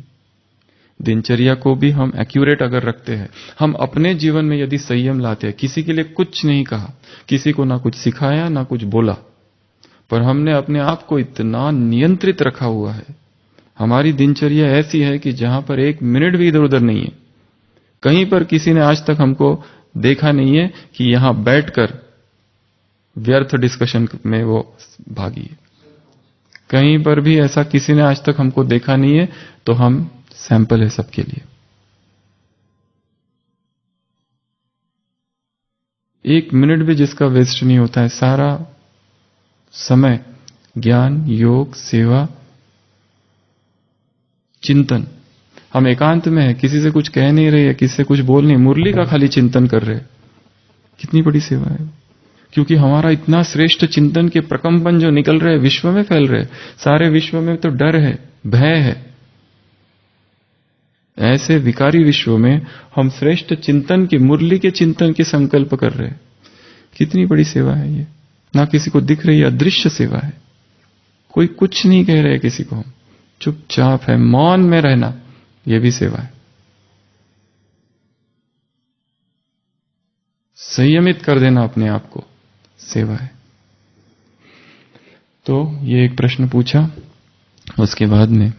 Speaker 2: दिनचर्या को भी हम एक्यूरेट अगर रखते हैं, हम अपने जीवन में यदि संयम लाते हैं, किसी के लिए कुछ नहीं कहा, किसी को ना कुछ सिखाया ना कुछ बोला, पर हमने अपने आप को इतना नियंत्रित रखा हुआ है, हमारी दिनचर्या ऐसी है कि जहां पर 1 मिनट भी इधर उधर नहीं है। कहीं पर किसी ने आज तक हमको देखा नहीं है कि यहां बैठकर व्यर्थ डिस्कशन में वो भागी है। कहीं पर भी ऐसा किसी ने आज तक हमको देखा नहीं है, तो हम सैंपल है सबके लिए। 1 मिनट भी जिसका वेस्ट नहीं होता है, सारा समय ज्ञान, योग, सेवा, चिंतन। हम एकांत में है, किसी से कुछ कह नहीं रहे, किसी से कुछ बोल नहीं, मुरली का खाली चिंतन कर रहे। कितनी बड़ी सेवा है। क्योंकि हमारा इतना श्रेष्ठ चिंतन के प्रकंपन जो निकल रहे, विश्व में फैल रहे, सारे विश्व में तो डर है, भय है। ऐसे विकारी विश्व में हम श्रेष्ठ चिंतन के, मुरली के चिंतन के संकल्प कर रहे। कितनी बड़ी सेवा है ये। ना किसी को दिख रही, अदृश्य सेवा है। कोई कुछ नहीं कह रहे किसी को, हम चुपचाप है, मौन में रहना, ये भी सेवा है। संयमित कर देना अपने आप को, सेवा है। तो ये एक प्रश्न पूछा। उसके बाद में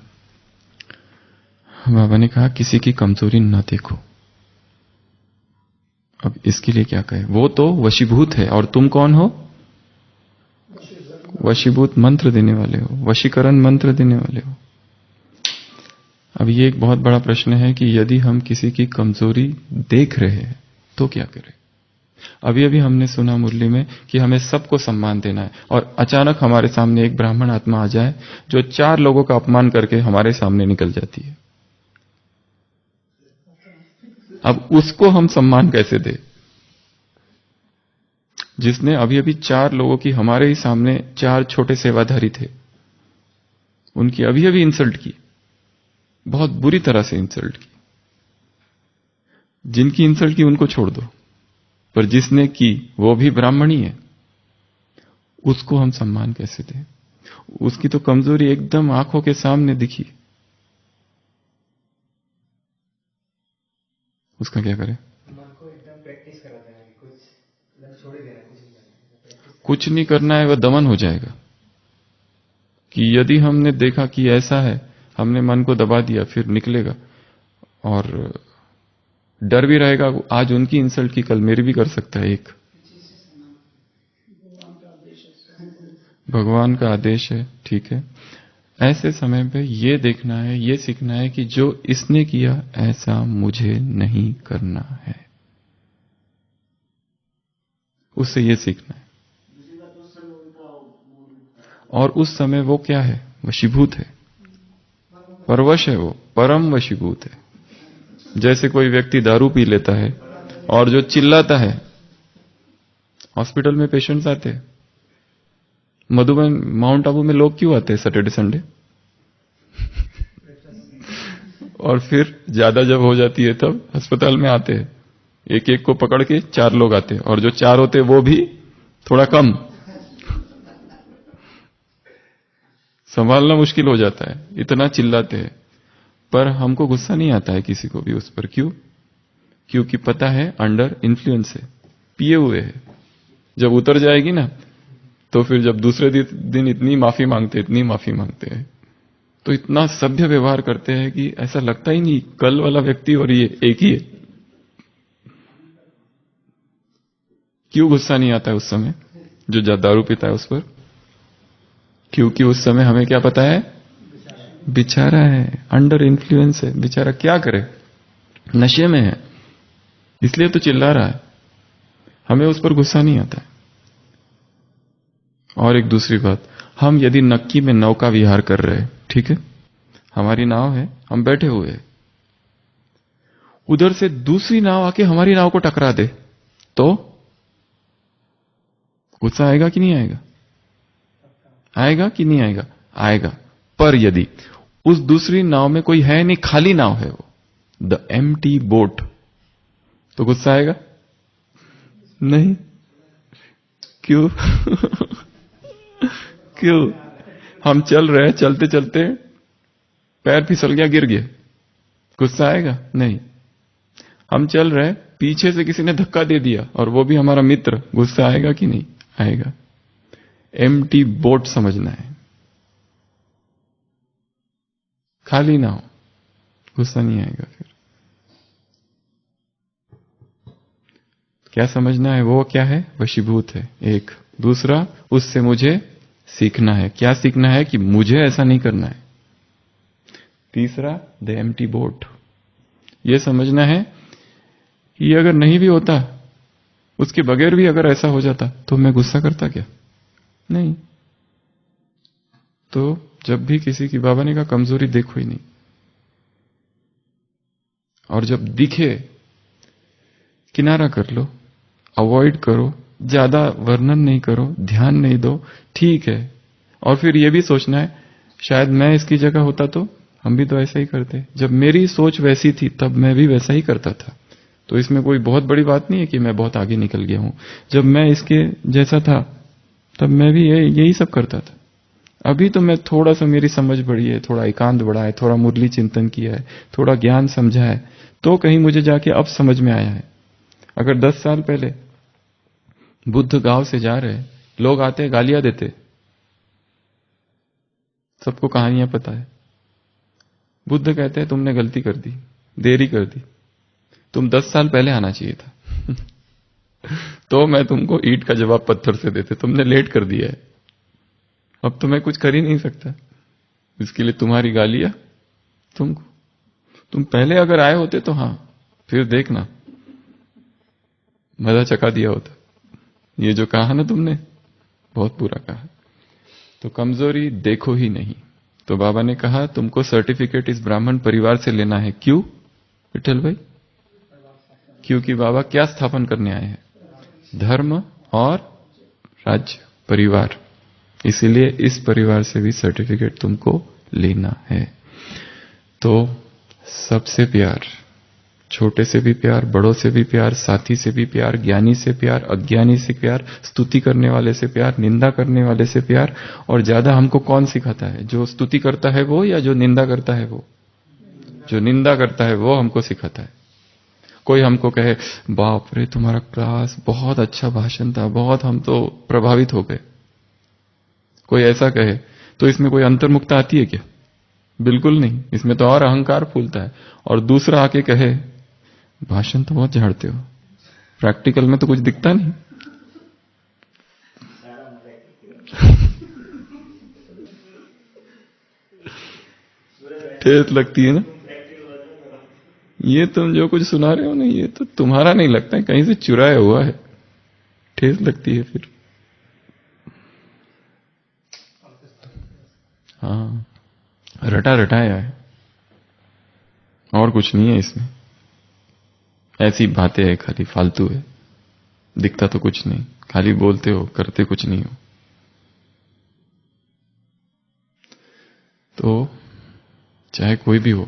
Speaker 2: बाबा ने कहा, किसी की कमजोरी न देखो। अब इसके लिए क्या कहे? वो तो वशीभूत है और तुम कौन हो? वशीभूत मंत्र देने वाले हो, वशीकरण मंत्र देने वाले हो। अब ये एक बहुत बड़ा प्रश्न है कि यदि हम किसी की कमजोरी देख रहे हैं तो क्या करें? अभी अभी हमने सुना मुरली में कि हमें सबको सम्मान देना है, और अचानक हमारे सामने एक ब्राह्मण आत्मा आ जाए जो 4 लोगों का अपमान करके हमारे सामने निकल जाती है। अब उसको हम सम्मान कैसे दें? जिसने अभी अभी 4 लोगों की, हमारे ही सामने 4 छोटे सेवाधारी थे, उनकी अभी अभी इंसल्ट की, बहुत बुरी तरह से इंसल्ट की। जिनकी इंसल्ट की उनको छोड़ दो, पर जिसने की वो भी ब्राह्मणी है, उसको हम सम्मान कैसे दें? उसकी तो कमजोरी एकदम आंखों के सामने दिखी, उसका क्या करें?
Speaker 3: मन को एकदम प्रैक्टिस करा देना कि कुछ छोड़ ही देना, कुछ नहीं करना,
Speaker 2: कुछ नहीं करना है, वह दमन हो जाएगा। कि यदि हमने देखा कि ऐसा है, हमने मन को दबा दिया, फिर निकलेगा और डर भी रहेगा, आज उनकी इंसल्ट की कल मेरी भी कर सकता है। एक भगवान का आदेश है, ठीक है। ऐसे समय पे ये देखना है, ये सीखना है कि जो इसने किया ऐसा मुझे नहीं करना है, उससे ये सीखना है। और उस समय वो क्या है? वशीभूत है, परवश है, वो परम वशीभूत है। जैसे कोई व्यक्ति दारू पी लेता है और जो चिल्लाता है, हॉस्पिटल में पेशेंट्स आते हैं, मधुबन माउंट आबू में लोग क्यों आते हैं सैटरडे संडे? और फिर ज्यादा जब हो जाती है तब अस्पताल में आते हैं, एक एक को पकड़ के 4 लोग आते हैं, और जो 4 होते हैं वो भी थोड़ा कम, संभालना मुश्किल हो जाता है, इतना चिल्लाते हैं। पर हमको गुस्सा नहीं आता है किसी को भी उस पर। क्यों? क्योंकि पता है अंडर इन्फ्लुएंस है, पिए हुए है। जब उतर जाएगी ना, तो फिर जब दूसरे दिन इतनी माफी मांगते हैं, तो इतना सभ्य व्यवहार करते हैं कि ऐसा लगता ही नहीं कल वाला व्यक्ति और ये एक ही है। क्यों गुस्सा नहीं आता है उस समय जो दारू पीता है उस पर? क्योंकि उस समय हमें क्या पता है? बेचारा है, अंडर इन्फ्लुएंस है, बेचारा क्या करे, नशे में है, इसलिए तो चिल्ला रहा है। हमें उस पर गुस्सा नहीं आता है। और एक दूसरी बात, हम यदि नक्की में नौका विहार कर रहे हैं, ठीक है, हमारी नाव है, हम बैठे हुए हैं, उधर से दूसरी नाव आके हमारी नाव को टकरा दे, तो गुस्सा आएगा कि नहीं आएगा? आएगा कि नहीं आएगा? आएगा। पर यदि उस दूसरी नाव में कोई है नहीं, खाली नाव है, वो द एम्प्टी बोट, तो गुस्सा आएगा? नहीं। क्यों? क्यों? हम चल रहे हैं, चलते चलते पैर फिसल गया, गिर गए, गुस्सा आएगा? नहीं। हम चल रहे हैं, पीछे से किसी ने धक्का दे दिया और वो भी हमारा मित्र, गुस्सा आएगा कि नहीं? आएगा। एम्प्टी बोट समझना है, खाली ना हो, गुस्सा नहीं आएगा। फिर क्या समझना है? वो क्या है? वशीभूत है। एक दूसरा, उससे मुझे सीखना है। क्या सीखना है? कि मुझे ऐसा नहीं करना है। तीसरा, द एम्प्टी बोट, यह समझना है कि ये अगर नहीं भी होता, उसके बगैर भी अगर ऐसा हो जाता, तो मैं गुस्सा करता क्या? नहीं। तो जब भी किसी की, बाबा ने कहा, कमजोरी देखो ही नहीं, और जब दिखे किनारा कर लो, अवॉइड करो, ज्यादा वर्णन नहीं करो, ध्यान नहीं दो, ठीक है। और फिर यह भी सोचना है, शायद मैं इसकी जगह होता तो हम भी तो ऐसा ही करते। जब मेरी सोच वैसी थी तब मैं भी वैसा ही करता था, तो इसमें कोई बहुत बड़ी बात नहीं है कि मैं बहुत आगे निकल गया हूं। जब मैं इसके जैसा था तब मैं भी यही सब करता था। अभी तो मैं थोड़ा सा, मेरी समझ बढ़ी है, थोड़ा एकांत बढ़ा है, थोड़ा मुरली चिंतन किया है, थोड़ा ज्ञान समझा है, तो कहीं मुझे जाके अब समझ में आया है। अगर 10 साल पहले बुद्ध गांव से जा रहे, लोग आते गालियां देते, सबको कहानियां पता है। बुद्ध कहते हैं तुमने गलती कर दी, देरी कर दी, तुम 10 साल पहले आना चाहिए था तो मैं तुमको ईंट का जवाब पत्थर से देते, तुमने लेट कर दिया है, अब तो मैं कुछ कर ही नहीं सकता, इसके लिए तुम्हारी गालियां तुमको। तुम पहले अगर आए होते तो हां, फिर देखना मजा चका दिया होता। ये जो कहा ना तुमने, बहुत बुरा कहा। तो कमजोरी देखो ही नहीं। तो बाबा ने कहा तुमको सर्टिफिकेट इस ब्राह्मण परिवार से लेना है। क्यों विठल भाई? क्योंकि बाबा क्या स्थापन करने आए हैं? धर्म और राज्य, परिवार। इसीलिए इस परिवार से भी सर्टिफिकेट तुमको लेना है। तो सबसे प्यार, छोटे से भी प्यार, बड़ों से भी प्यार, साथी से भी प्यार, ज्ञानी से प्यार, अज्ञानी से प्यार, स्तुति करने वाले से प्यार, निंदा करने वाले से प्यार। और ज्यादा हमको कौन सिखाता है, जो स्तुति करता है वो या जो निंदा करता है वो? जो निंदा करता है वो हमको सिखाता है। कोई हमको कहे बाप रे तुम्हारा क्लास बहुत अच्छा भाषण था, बहुत हम तो प्रभावित हो गए, कोई ऐसा कहे तो इसमें कोई अंतर्मुक्ता आती है क्या? बिल्कुल नहीं, इसमें तो और अहंकार फूलता है। और दूसरा आके कहे भाषण तो बहुत झाड़ते हो, प्रैक्टिकल में तो कुछ दिखता नहीं। ठेस लगती है ना, ये तुम जो कुछ सुना रहे हो ना, ये तो तुम्हारा नहीं लगता है, कहीं से चुराया हुआ है। ठेस लगती है फिर। हाँ, रटा रटाया है और कुछ नहीं है इसमें। ऐसी बातें है, खाली फालतू है, दिखता तो कुछ नहीं, खाली बोलते हो, करते कुछ नहीं हो। तो चाहे कोई भी हो,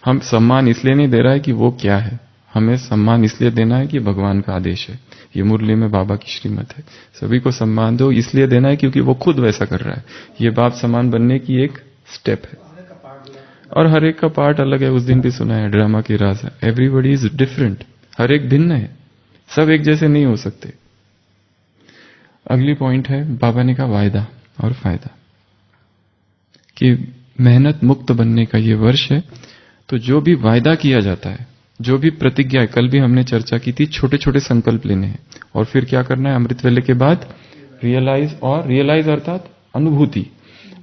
Speaker 2: हम सम्मान इसलिए नहीं दे रहा है कि वो क्या है, हमें सम्मान इसलिए देना है कि भगवान का आदेश है। ये मुरली में बाबा की श्रीमत है, सभी को सम्मान दो, इसलिए देना है क्योंकि वो खुद वैसा कर रहा है। ये बाप समान बनने की एक स्टेप है। और हर एक का पार्ट अलग है। उस दिन भी सुना है ड्रामा की राज है, एवरीबडी इज डिफरेंट, हर एक भिन्न है, सब एक जैसे नहीं हो सकते। अगली पॉइंट है, बाबा ने कहा वायदा और फायदा, कि मेहनत मुक्त बनने का ये वर्ष है। तो जो भी वायदा किया जाता है, जो भी प्रतिज्ञा है, कल भी हमने चर्चा की थी, छोटे छोटे संकल्प लेने हैं और फिर क्या करना है, अमृत वेले के बाद रियलाइज, और रियलाइज अर्थात अनुभूति,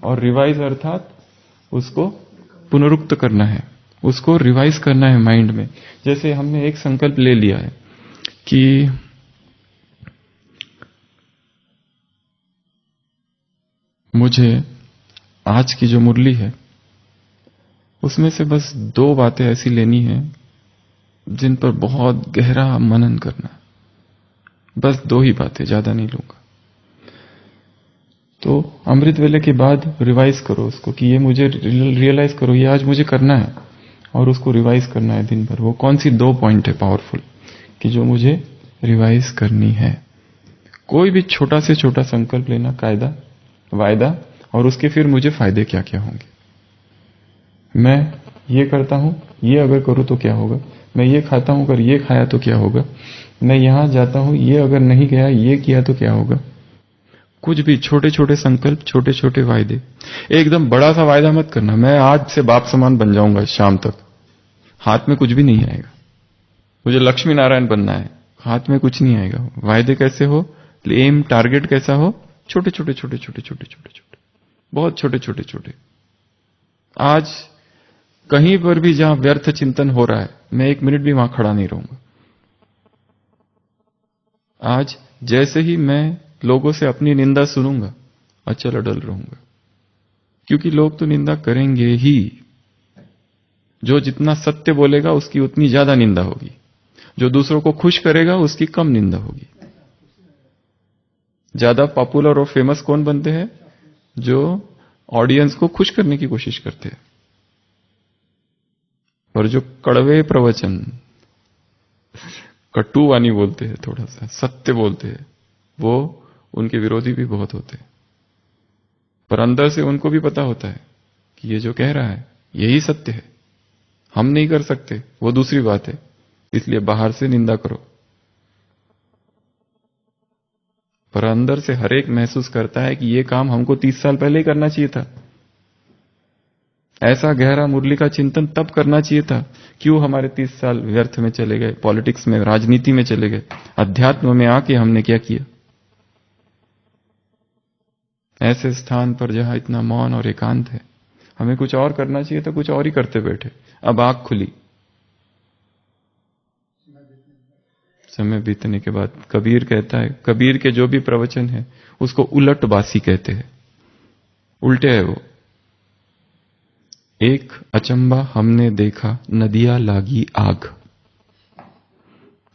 Speaker 2: और रिवाइज अर्थात उसको पुनरुक्त करना है, उसको रिवाइज करना है माइंड में। जैसे हमने एक संकल्प ले लिया है कि मुझे आज की जो मुरली है उसमें से बस 2 बातें ऐसी लेनी है जिन पर बहुत गहरा मनन करना, बस 2 ही बातें, ज्यादा नहीं लूंगा। तो अमृत वेले के बाद रिवाइज करो उसको कि ये मुझे रियलाइज करो, ये आज मुझे करना है, और उसको रिवाइज करना है दिन भर। वो कौन सी 2 पॉइंट है पावरफुल कि जो मुझे रिवाइज करनी है। कोई भी छोटा से छोटा संकल्प लेना, कायदा, वायदा, और उसके फिर मुझे फायदे क्या क्या होंगे। मैं ये करता हूं, ये अगर करूं तो क्या होगा, मैं ये खाता हूं, अगर ये खाया तो क्या होगा, मैं यहां जाता हूं, ये अगर नहीं गया, ये किया तो क्या होगा। कुछ भी छोटे छोटे संकल्प, छोटे छोटे वायदे। एकदम बड़ा सा वायदा मत करना, मैं आज से बाप समान बन जाऊंगा शाम तक, हाथ में कुछ भी नहीं आएगा। मुझे लक्ष्मी नारायण बनना है, हाथ में कुछ नहीं आएगा। वायदे कैसे हो, एम टारगेट कैसा हो, छोटे छोटे छोटे छोटे छोटे छोटे छोटे, बहुत छोटे छोटे छोटे। आज कहीं पर भी जहां व्यर्थ चिंतन हो रहा है, मैं 1 मिनट भी वहां खड़ा नहीं रहूंगा। आज जैसे ही मैं लोगों से अपनी निंदा सुनूंगा, अचल अडल रहूंगा, क्योंकि लोग तो निंदा करेंगे ही। जो जितना सत्य बोलेगा उसकी उतनी ज्यादा निंदा होगी, जो दूसरों को खुश करेगा उसकी कम निंदा होगी। ज्यादा पॉपुलर और फेमस कौन बनते हैं, जो ऑडियंस को खुश करने की कोशिश करते हैं। और जो कड़वे प्रवचन, कटु वाणी बोलते हैं, थोड़ा सा सत्य बोलते हैं, वो उनके विरोधी भी बहुत होते हैं। पर अंदर से उनको भी पता होता है कि ये जो कह रहा है यही सत्य है, हम नहीं कर सकते, वो दूसरी बात है, इसलिए बाहर से निंदा करो। पर अंदर से हर एक महसूस करता है कि ये काम हमको 30 साल पहले ही करना चाहिए था। ऐसा गहरा मुरली का चिंतन तब करना चाहिए था, क्यों हमारे 30 साल व्यर्थ में चले गए, पॉलिटिक्स में, राजनीति में चले गए। अध्यात्म में आके हमने क्या किया। ऐसे स्थान पर जहां इतना मौन और एकांत है, हमें कुछ और करना चाहिए था, कुछ और ही करते बैठे। अब आंख खुली, समय बीतने के बाद। कबीर कहता है, कबीर के जो भी प्रवचन है उसको उलटबासी कहते हैं, उल्टे है वो। एक अचंबा हमने देखा, नदियां लागी आग।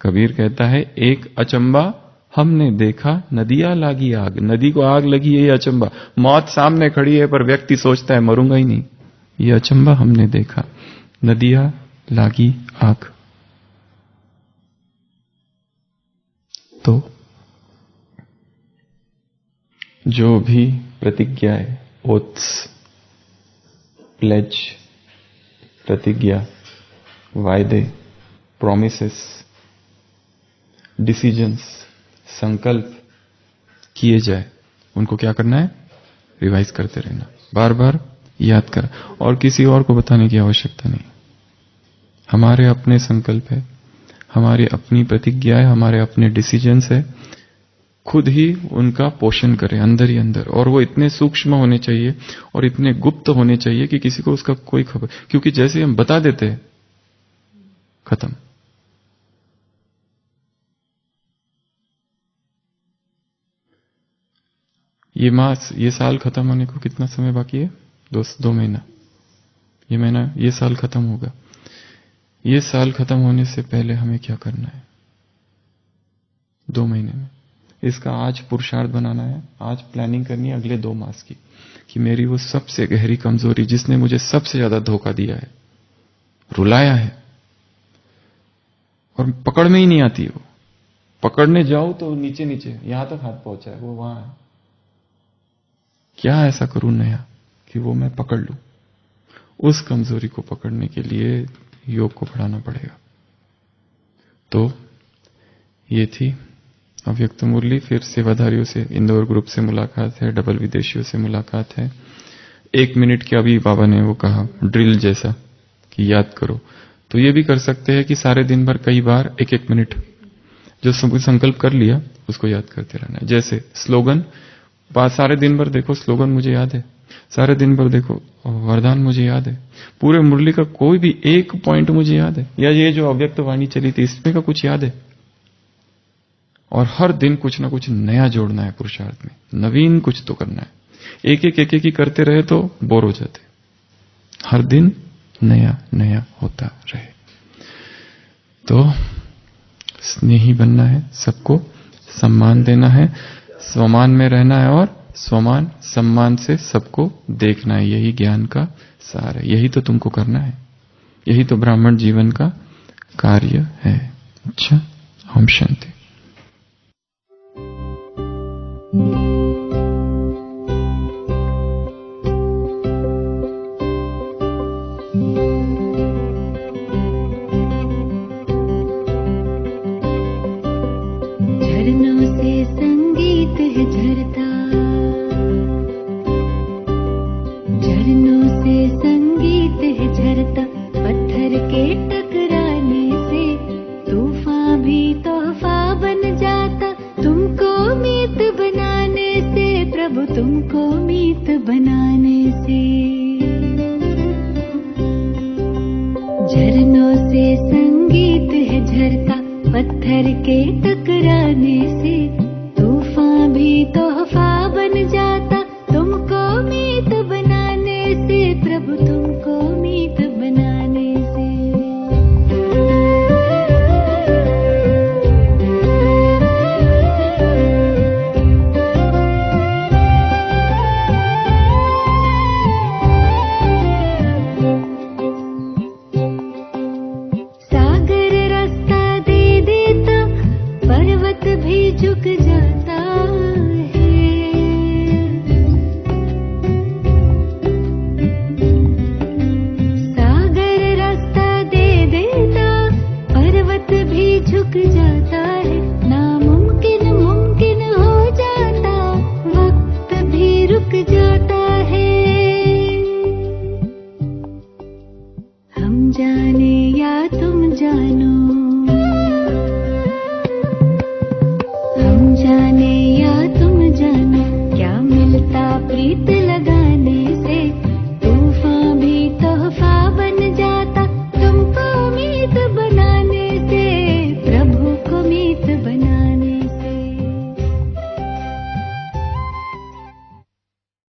Speaker 2: कबीर कहता है, एक अचंबा हमने देखा, नदियां लागी आग। नदी को आग लगी है, ये अचंबा। मौत सामने खड़ी है पर व्यक्ति सोचता है मरूंगा ही नहीं। ये अचंबा हमने देखा, नदियां लागी आग। तो जो भी प्रतिज्ञाएं, ओथ्स, प्लेज, प्रतिज्ञा, वायदे, प्रोमिसेस, डिसीजंस, संकल्प किए जाए, उनको क्या करना है? रिवाइज करते रहना, बार बार याद कर, और किसी और को बताने की आवश्यकता नहीं। हमारे अपने संकल्प है, हमारी अपनी प्रतिज्ञा है, हमारे अपने डिसीजंस है, खुद ही उनका पोषण करें अंदर ही अंदर, और वो इतने सूक्ष्म होने चाहिए और इतने गुप्त होने चाहिए कि किसी को उसका कोई खबर, क्योंकि जैसे हम बता देते हैं खत्म। ये साल खत्म होने को कितना समय बाकी है? 2 महीना। ये साल खत्म होगा। ये साल खत्म होने से पहले हमें क्या करना है? 2 महीने में इसका आज पुरुषार्थ बनाना है, आज प्लानिंग करनी है अगले 2 मास की, कि मेरी वो सबसे गहरी कमजोरी जिसने मुझे सबसे ज्यादा धोखा दिया है, रुलाया है, और पकड़ में ही नहीं आती, वो पकड़ने जाओ तो नीचे नीचे यहां तक हाथ पहुंचा है, वो वहां है। क्या ऐसा करूं नया कि वो मैं पकड़ लूं? उस कमजोरी को पकड़ने के लिए योग को बढ़ाना पड़ेगा। तो ये थी अव्यक्त मुरली। फिर सेवाधारियों से, इंदौर ग्रुप से मुलाकात है, डबल विदेशियों से मुलाकात है। 1 मिनट की अभी बाबा ने वो कहा ड्रिल जैसा कि याद करो, तो ये भी कर सकते हैं कि सारे दिन भर कई बार 1-1 मिनट जो संकल्प कर लिया उसको याद करते रहना है। जैसे स्लोगन, सारे दिन भर देखो स्लोगन मुझे याद है, सारे दिन भर देखो वरदान मुझे याद है, पूरे मुरली का कोई भी एक पॉइंट मुझे याद है, या ये जो अव्यक्त वाणी चली थी इसमें का कुछ याद है, और हर दिन कुछ ना कुछ नया जोड़ना है पुरुषार्थ में, नवीन कुछ तो करना है। एक ही करते रहे तो बोर हो जाते, हर दिन नया नया होता रहे। तो स्नेही बनना है, सबको सम्मान देना है, स्वमान में रहना है, और स्वमान सम्मान से सबको देखना है। यही ज्ञान का सार है, यही तो तुमको करना है, यही तो ब्राह्मण जीवन का कार्य है। अच्छा, ओम शांति।
Speaker 1: झरनों से संगीत है झरता, झरनों से संगीत है झरता, पत्थर के टकराने से तूफान भी तोहफा बन जाता, तुमको मीत बनाने से प्रभु, तुमको मीत बनाने से। झरनों से संगीत है झरता, पत्थर के टकराने से तूफान भी तोहफा बन जाता, तुमको मीत बनाने से प्रभु, तुमको मीत बनाने से। सागर रास्ता दे देता, पर्वत भी झुक जाता है। सागर रास्ता दे देता, पर्वत भी झुक जाता है, नामुमकिन मुमकिन हो जाता, वक्त भी रुक जाता है। हम जाने या तुम जानो, हम जाने या तुम जानो,